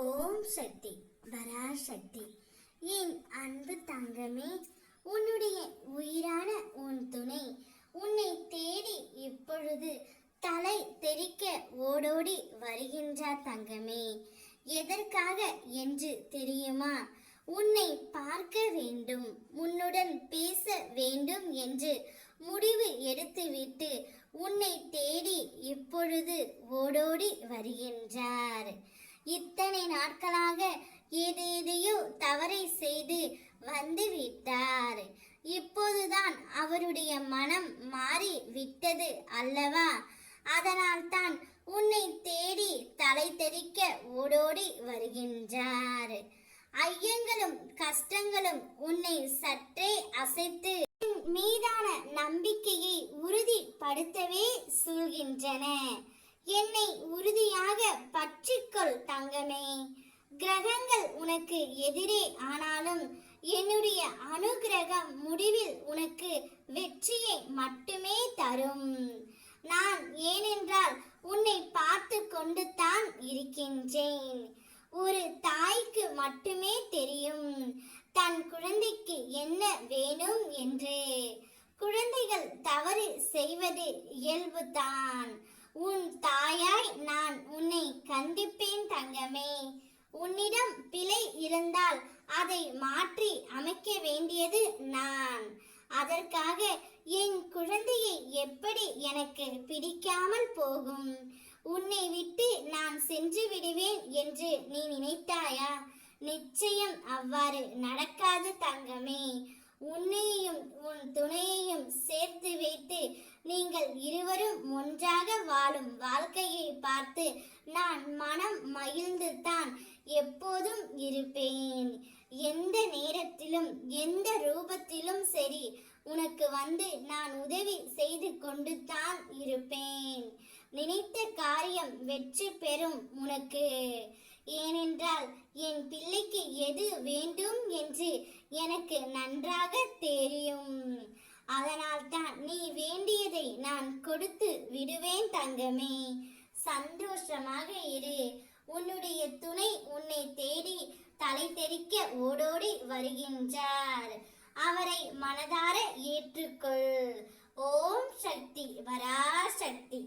ஓம் சக்தி பராசக்தி. என் அன்பு தங்கமே, உன்னுடைய உயிரான உன் துணை உன்னை தேடி இப்பொழுது தலை தெறிக்க ஓடோடி வருகின்றார் தங்கமே. எதற்காக என்று தெரியுமா? உன்னை பார்க்க வேண்டும், உன்னுடன் பேச வேண்டும் என்று முடிவு எடுத்துவிட்டு உன்னை தேடி இப்பொழுது ஓடோடி வருகின்றார். இத்தனை நாட்களாக ஏதேதையோ தவறை செய்து வந்து விட்டார். இப்போதுதான் அவருடைய மனம் மாறி விட்டது அல்லவா? அதனால்தான் உன்னை தேடி தலை தெறிக்க ஓடோடி வருகின்றார். ஐயங்களும் கஷ்டங்களும் உன்னை சற்றே அசைத்து மீதான நம்பிக்கையை உறுதிப்படுத்தவே சூழ்கின்றன. என்னை உறுதியாக பற்றிக்கொள் தங்கமே. கிரகங்கள் உனக்கு எதிரே ஆனாலும் என்னுடைய அனுகிரகம் முடிவில் உனக்கு வெற்றியை மட்டுமே தரும். நான் ஏனென்றால் உன்னை பார்த்து கொண்டு தான் இருக்கின்றேன். ஒரு தாய்க்கு மட்டுமே தெரியும் தன் குழந்தைக்கு என்ன வேணும் என்று. குழந்தைகள் தவறு செய்வது இயல்புதான். உன் தாயாய் நான் உன்னை கண்டிப்பேன் தங்கமே. உன்னிடம் பிழை இருந்தால் அதை மாற்றி அமைக்க வேண்டியது நான். அதற்காக என் குழந்தையை எப்படி எனக்கு பிடிக்காமல் போகும்? உன்னை விட்டு நான் சென்று விடுவேன் என்று நீ நினைத்தாயா? நிச்சயம் அவ்வாறு நடக்காது தங்கமே. உன்னையும் உன் துணையையும் சேர்த்து வைத்து நீங்கள் இருவரும் ஒன்றாக வாழும் வாழ்க்கையை பார்த்து நான் மனம் மகிழ்ந்து தான் எப்போதும் இருப்பேன். எந்த நேரத்திலும் எந்த ரூபத்திலும் சரி உனக்கு வந்து நான் உதவி செய்து கொண்டு தான் இருப்பேன். நினைத்த காரியம் வெற்றி பெறும் உனக்கு. ஏனென்றால் என் பிள்ளைக்கு எது வேண்டும் என்று எனக்கு நன்றாக தெரியும். அதனால்தான் நீ வேண்டியதை நான் கொடுத்து விடுவேன் தங்கமே. சந்தோஷமாக இரு. உன்னுடைய துணை உன்னை தேடி தலை தெறிக்க ஓடோடி வருகின்றார். அவரை மனதார ஏற்றுக்கொள். ஓம் சக்தி பராசக்தி.